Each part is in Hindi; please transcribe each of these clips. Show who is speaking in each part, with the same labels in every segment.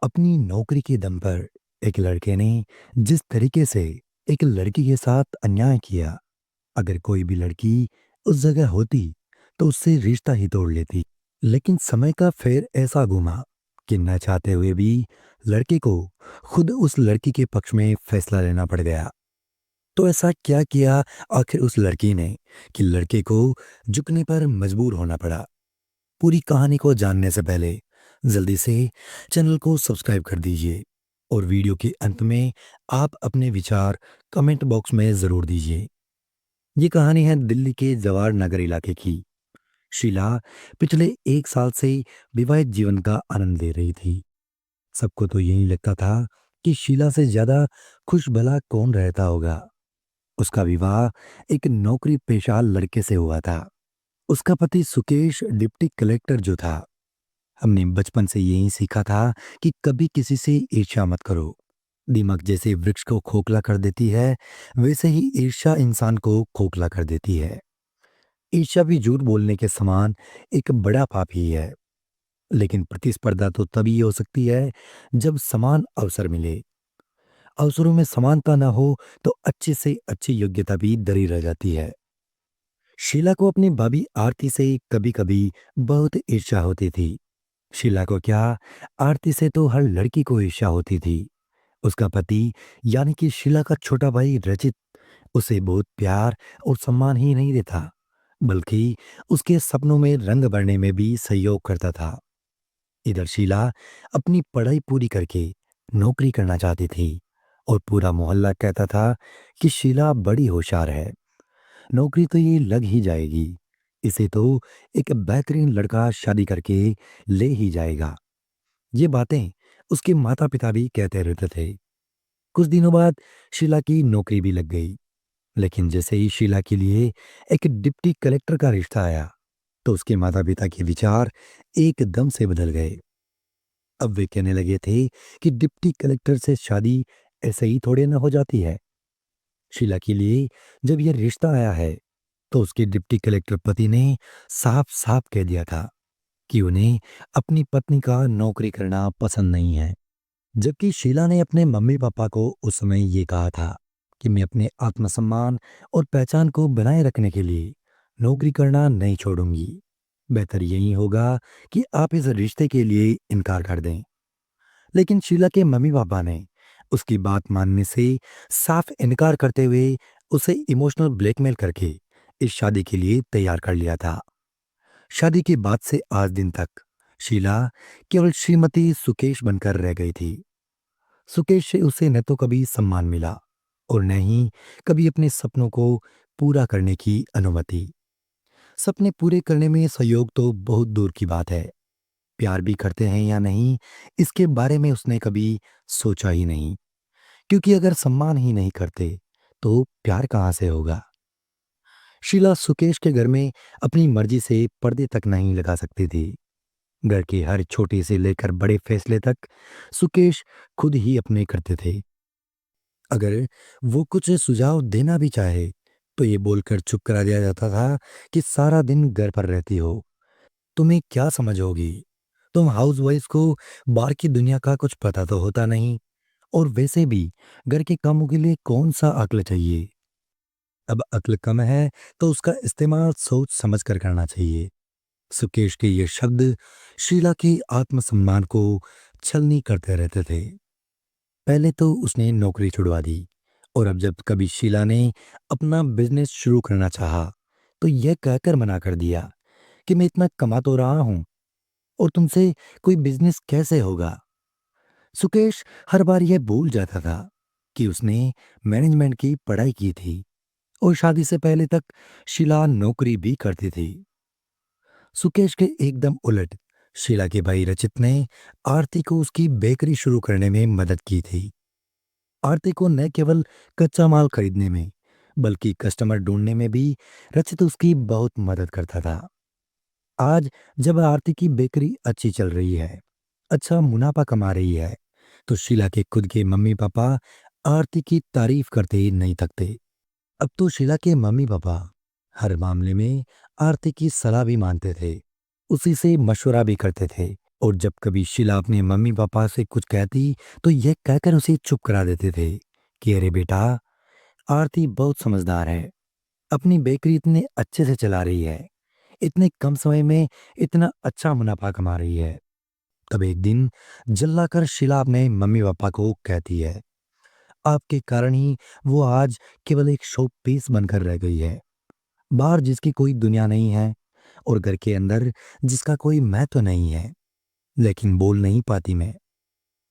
Speaker 1: अपनी नौकरी के दम पर एक लड़के ने जिस तरीके से एक लड़की के साथ अन्याय किया, अगर कोई भी लड़की उस जगह होती तो उससे रिश्ता ही तोड़ लेती। लेकिन समय का फेर ऐसा घुमा कि न चाहते हुए भी लड़के को खुद उस लड़की के पक्ष में फैसला लेना पड़ गया। तो ऐसा क्या किया आखिर उस लड़की ने कि लड़के को झुकने पर मजबूर होना पड़ा? पूरी कहानी को जानने से पहले जल्दी से चैनल को सब्सक्राइब कर दीजिए और वीडियो के अंत में आप अपने विचार कमेंट बॉक्स में ज़रूर दीजिए। ये कहानी है दिल्ली के जवाहर नगर इलाके की। शीला पिछले 1 साल से विवाहित जीवन का आनंद ले रही थी। सबको तो यही लगता था कि शीला से ज़्यादा खुश भला कौन रहता होगा। उसका विवाह एक नौकरी पेशा लड़के से हुआ था। उसका पति सुकेश डिप्टी कलेक्टर जो था। हमने बचपन से यही सीखा था कि कभी किसी से ईर्ष्या मत करो। दिमाग जैसे वृक्ष को खोखला कर देती है, वैसे ही ईर्ष्या इंसान को खोखला कर देती है। ईर्ष्या भी झूठ बोलने के समान एक बड़ा पाप ही है। लेकिन प्रतिस्पर्धा तो तभी हो सकती है जब समान अवसर मिले। अवसरों में समानता ना हो तो अच्छी से अच्छी योग्यता भी दरी रह जाती है। शीला को अपनी भाभी आरती से कभी कभी बहुत ईर्ष्या होती थी। शीला को क्या, आरती से तो हर लड़की को ईर्ष्या होती थी। उसका पति यानी कि शीला का छोटा भाई रचित उसे बहुत प्यार और सम्मान ही नहीं देता, बल्कि उसके सपनों में रंग भरने में भी सहयोग करता था। इधर शीला अपनी पढ़ाई पूरी करके नौकरी करना चाहती थी और पूरा मोहल्ला कहता था कि शीला बड़ी होशियार है, नौकरी तो ये लग ही जाएगी, इसे तो एक बेहतरीन लड़का शादी करके ले ही जाएगा। ये बातें उसके माता पिता भी कहते रहते थे। कुछ दिनों बाद शीला की नौकरी भी लग गई। लेकिन जैसे ही शीला के लिए एक डिप्टी कलेक्टर का रिश्ता आया, तो उसके माता पिता के विचार एकदम से बदल गए। अब वे कहने लगे थे कि डिप्टी कलेक्टर से शादी ऐसे ही थोड़े ना हो जाती है। शीला के लिए जब यह रिश्ता आया है, तो उसके डिप्टी कलेक्टर पति ने साफ साफ कह दिया था कि उन्हें अपनी पत्नी का नौकरी करना पसंद नहीं है। जबकि शीला ने अपने मम्मी पापा को उस समय ये कहा था कि मैं अपने आत्मसम्मान और पहचान को बनाए रखने के लिए नौकरी करना नहीं छोड़ूंगी। बेहतर यही होगा कि आप इस रिश्ते के लिए इनकार कर दें। लेकिन शीला के मम्मी पापा ने उसकी बात मानने से साफ इनकार करते हुए उसे इमोशनल ब्लैकमेल करके इस शादी के लिए तैयार कर लिया था। शादी के बाद से आज दिन तक शीला केवल श्रीमती सुकेश बनकर रह गई थी। सुकेश से उसे न तो कभी सम्मान मिला और न ही कभी अपने सपनों को पूरा करने की अनुमति। सपने पूरे करने में सहयोग तो बहुत दूर की बात है, प्यार भी करते हैं या नहीं इसके बारे में उसने कभी सोचा ही नहीं। क्योंकि अगर सम्मान ही नहीं करते तो प्यार कहाँ से होगा। शीला सुकेश के घर में अपनी मर्जी से पर्दे तक नहीं लगा सकती थी। घर के हर छोटे से लेकर बड़े फैसले तक सुकेश खुद ही अपने करते थे। अगर वो कुछ सुझाव देना भी चाहे तो ये बोलकर चुप करा दिया जाता था कि सारा दिन घर पर रहती हो, तुम्हें क्या समझ होगी, तुम हाउस वाइफ को बाहर की दुनिया का कुछ पता तो होता नहीं, और वैसे भी घर के कामों के लिए कौन सा अक्ल चाहिए। अब अक्ल कम है तो उसका इस्तेमाल सोच समझ कर करना चाहिए। सुकेश के ये शब्द शीला के आत्मसम्मान को छलनी करते रहते थे। पहले तो उसने नौकरी छुड़वा दी, और अब जब कभी शीला ने अपना बिजनेस शुरू करना चाहा, तो यह कहकर मना कर दिया कि मैं इतना कमा तो रहा हूं और तुमसे कोई बिजनेस कैसे होगा। सुकेश हर बार यह भूल जाता था कि उसने मैनेजमेंट की पढ़ाई की थी और शादी से पहले तक शीला नौकरी भी करती थी। सुकेश के एकदम उलट शीला के भाई रचित ने आरती को उसकी बेकरी शुरू करने में मदद की थी। आरती को न केवल कच्चा माल खरीदने में बल्कि कस्टमर ढूंढने में भी रचित उसकी बहुत मदद करता था। आज जब आरती की बेकरी अच्छी चल रही है, अच्छा मुनाफा कमा रही है, तो शीला के खुद के मम्मी पापा आरती की तारीफ करते ही नहीं थकते। अब तो शीला के मम्मी पापा हर मामले में आरती की सलाह भी मानते थे, उसी से मशवरा भी करते थे और जब कभी शीला अपने मम्मी पापा से कुछ कहती तो यह कहकर उसे चुप करा देते थे कि अरे बेटा, आरती बहुत समझदार है, अपनी बेकरी इतने अच्छे से चला रही है, इतने कम समय में इतना अच्छा मुनाफा कमा रही है। तब एक दिन जल्लाकर शीला अपने मम्मी पापा को कहती है, आपके कारण ही वो आज केवल एक शो पीस बनकर रह गई है, बाहर जिसकी कोई दुनिया नहीं है और घर के अंदर जिसका कोई महत्व नहीं है, लेकिन बोल नहीं पाती मैं।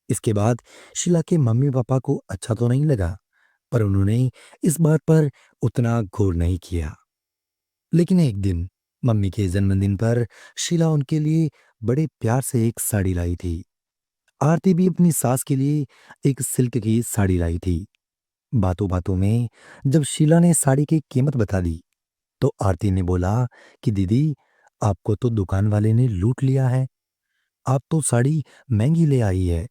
Speaker 1: इसके बाद शीला के मम्मी पापा को अच्छा तो नहीं लगा, पर उन्होंने इस बात पर उतना गौर नहीं किया। लेकिन एक दिन मम्मी के जन्मदिन पर शीला उनके लिए बड़े प्यार से एक साड़ी लाई थी। आरती भी अपनी सास के लिए एक सिल्क की साड़ी लाई थी। बातों बातों में जब शीला ने साड़ी की कीमत बता दी तो आरती ने बोला कि दीदी, आपको तो दुकान वाले ने लूट लिया है, आप तो साड़ी महंगी ले आई है,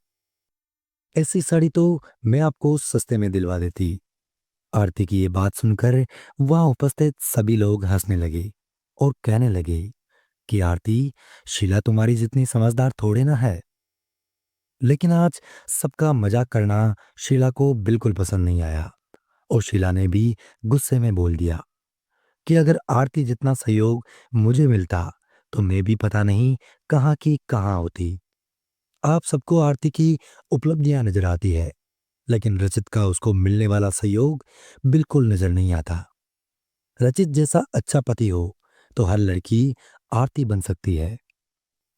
Speaker 1: ऐसी साड़ी तो मैं आपको सस्ते में दिलवा देती। आरती की ये बात सुनकर वहां उपस्थित सभी लोग हंसने लगे और कहने लगे कि आरती, शीला तुम्हारी जितनी समझदार थोड़े ना है। लेकिन आज सबका मजाक करना शीला को बिल्कुल पसंद नहीं आया और शीला ने भी गुस्से में बोल दिया कि अगर आरती जितना सहयोग मुझे मिलता तो मैं भी पता नहीं कहाँ की कहाँ होती। आप सबको आरती की उपलब्धियां नजर आती है, लेकिन रचित का उसको मिलने वाला सहयोग बिल्कुल नजर नहीं आता। रचित जैसा अच्छा पति हो तो हर लड़की आरती बन सकती है।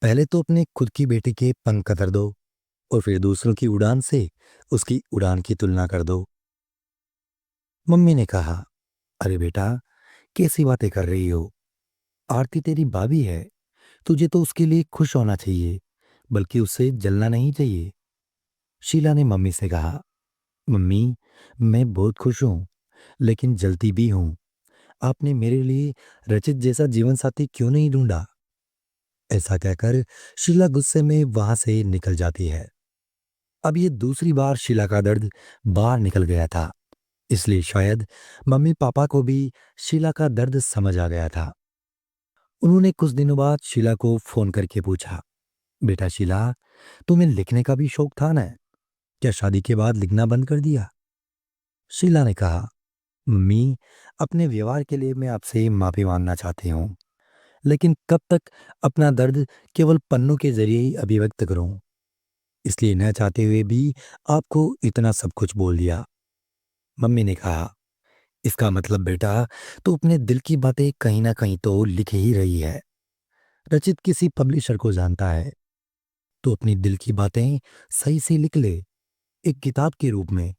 Speaker 1: पहले तो अपने खुद की बेटी के पंख कतर दो और फिर दूसरों की उड़ान से उसकी उड़ान की तुलना कर दो। मम्मी ने कहा, अरे बेटा, कैसी बातें कर रही हो? आरती तेरी भाभी है, तुझे तो उसके लिए खुश होना चाहिए, बल्कि उससे जलना नहीं चाहिए। शीला ने मम्मी से कहा, मम्मी, मैं बहुत खुश हूं, लेकिन जलती भी हूं। आपने मेरे लिए रचित जैसा जीवन साथी क्यों नहीं ढूंढा? ऐसा कहकर शीला गुस्से में वहां से निकल जाती है। अब ये दूसरी बार शीला का दर्द बाहर निकल गया था, इसलिए शायद मम्मी पापा को भी शीला का दर्द समझ आ गया था। उन्होंने कुछ दिनों बाद शीला को फोन करके पूछा, बेटा शीला, तुम्हें लिखने का भी शौक था ना? क्या शादी के बाद लिखना बंद कर दिया? शीला ने कहा, मम्मी, अपने व्यवहार के लिए मैं आपसे माफी मांगना चाहती हूँ, लेकिन कब तक अपना दर्द केवल पन्नों के जरिए ही अभिव्यक्त करूं? इसलिए न चाहते हुए भी आपको इतना सब कुछ बोल दिया। मम्मी ने कहा, इसका मतलब बेटा, तू अपने दिल की बातें कहीं ना कहीं तो लिख ही रही है। रचित किसी पब्लिशर को जानता है, तो अपनी दिल की बातें सही से लिख ले, एक किताब के रूप में।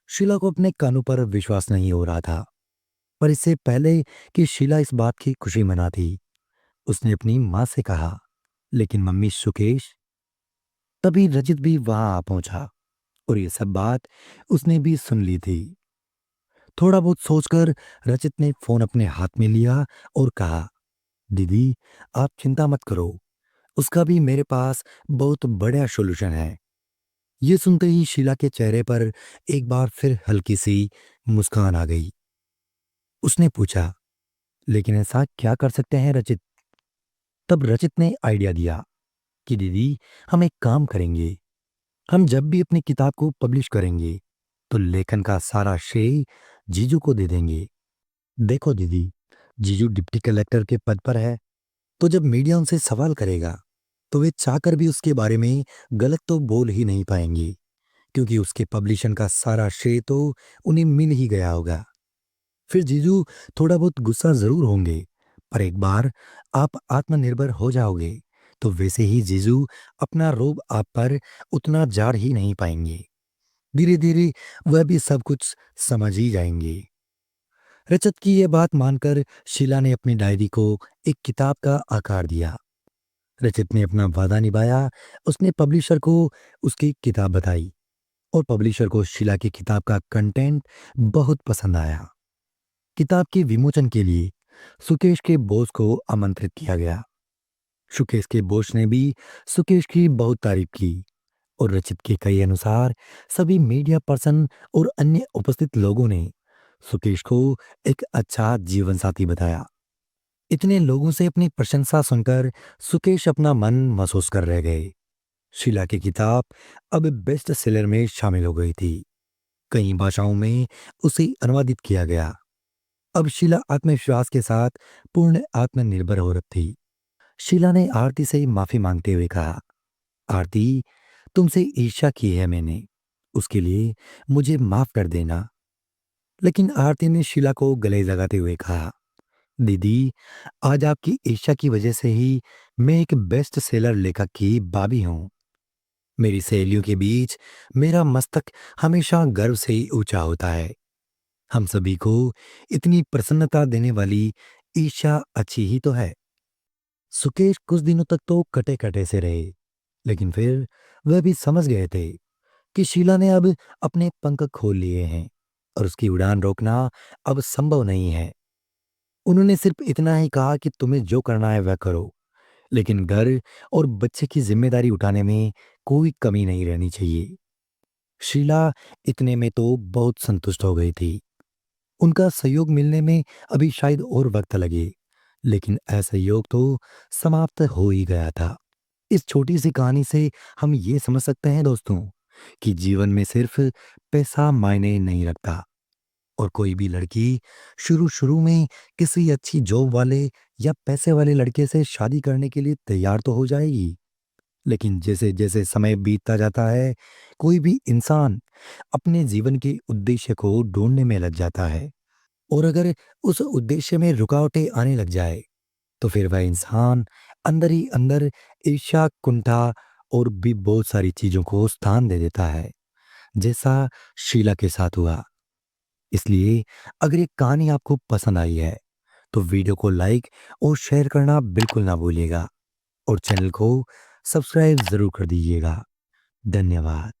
Speaker 1: शीला को अपने कानों पर विश्वास नहीं हो रहा था, पर इससे पहले कि शीला इस बात की खुशी मनाती, उसने अपनी माँ से कहा, लेकिन मम्मी सुकेश। तभी रचित भी वहां आ पहुंचा और ये सब बात उसने भी सुन ली थी। थोड़ा बहुत सोचकर रचित ने फोन अपने हाथ में लिया और कहा, दीदी, आप चिंता मत करो, उसका भी मेरे पास बहुत बढ़िया सॉल्यूशन है। ये सुनते ही शीला के चेहरे पर एक बार फिर हल्की सी मुस्कान आ गई। उसने पूछा, लेकिन ऐसा क्या कर सकते हैं रचित? तब रचित ने आइडिया दिया कि दीदी, हम एक काम करेंगे, हम जब भी अपनी किताब को पब्लिश करेंगे तो लेखन का सारा श्रेय जीजू को दे देंगे। देखो दीदी, जीजू डिप्टी कलेक्टर के पद पर है, तो जब मीडिया उनसे सवाल करेगा तो वे चाहकर भी उसके बारे में गलत तो बोल ही नहीं पाएंगे, क्योंकि उसके पब्लिशन का सारा श्रेय तो उन्हें मिल ही गया होगा। फिर जीजू थोड़ा बहुत गुस्सा जरूर होंगे, पर एक बार आप आत्मनिर्भर हो जाओगे तो वैसे ही जीजू अपना रोब आप पर उतना जार ही नहीं पाएंगे। धीरे धीरे वह भी सब कुछ समझ ही जाएंगे। रचत की यह बात मानकर शीला ने अपनी डायरी को एक किताब का आकार दिया। रचित ने अपना वादा निभाया, उसने पब्लिशर को उसकी किताब बताई और पब्लिशर को शीला की किताब का कंटेंट बहुत पसंद आया। किताब के विमोचन के लिए सुकेश के बॉस को आमंत्रित किया गया। सुकेश के बॉस ने भी सुकेश की बहुत तारीफ की और रचित के कई अनुसार सभी मीडिया पर्सन और अन्य उपस्थित लोगों ने सुकेश को एक अच्छा जीवन साथी बताया। इतने लोगों से अपनी प्रशंसा सुनकर सुकेश अपना मन महसूस कर रह गए। शीला की किताब अब बेस्ट सेलर में शामिल हो गई थी। कई भाषाओं में उसे अनुवादित किया गया। अब शीला आत्मविश्वास के साथ पूर्ण आत्मनिर्भर हो रही थी। शीला ने आरती से माफी मांगते हुए कहा, आरती, तुमसे ईर्ष्या की है मैंने, उसके लिए मुझे माफ कर देना। लेकिन आरती ने शीला को गले लगाते हुए कहा, दीदी, आज आपकी ईर्ष्या की वजह से ही मैं एक बेस्ट सेलर लेखक की बाबी हूँ। मेरी सहेलियों के बीच मेरा मस्तक हमेशा गर्व से ही ऊंचा होता है। हम सभी को इतनी प्रसन्नता देने वाली ईर्ष्या अच्छी ही तो है। सुकेश कुछ दिनों तक तो कटे कटे से रहे, लेकिन फिर वह भी समझ गए थे कि शीला ने अब अपने पंख खोल लिए हैं और उसकी उड़ान रोकना अब संभव नहीं है। उन्होंने सिर्फ इतना ही कहा कि तुम्हें जो करना है वह करो, लेकिन घर और बच्चे की जिम्मेदारी उठाने में कोई कमी नहीं रहनी चाहिए। शीला इतने में तो बहुत संतुष्ट हो गई थी। उनका सहयोग मिलने में अभी शायद और वक्त लगे, लेकिन असहयोग तो समाप्त हो ही गया था। इस छोटी सी कहानी से हम ये समझ सकते हैं दोस्तों कि जीवन में सिर्फ पैसा मायने नहीं रखता। और कोई भी लड़की शुरू शुरू में किसी अच्छी जॉब वाले या पैसे वाले लड़के से शादी करने के लिए तैयार तो हो जाएगी, लेकिन जैसे जैसे समय बीतता जाता है, कोई भी इंसान अपने जीवन के उद्देश्य को ढूंढने में लग जाता है। और अगर उस उद्देश्य में रुकावटें आने लग जाए, तो फिर वह इंसान अंदर ही अंदर ईर्ष्या, कुंठा और भी बहुत सारी चीजों को स्थान दे देता है, जैसा शीला के साथ हुआ। इसलिए अगर ये कहानी आपको पसंद आई है, तो वीडियो को लाइक और शेयर करना बिल्कुल ना भूलिएगा और चैनल को सब्सक्राइब जरूर कर दीजिएगा। धन्यवाद।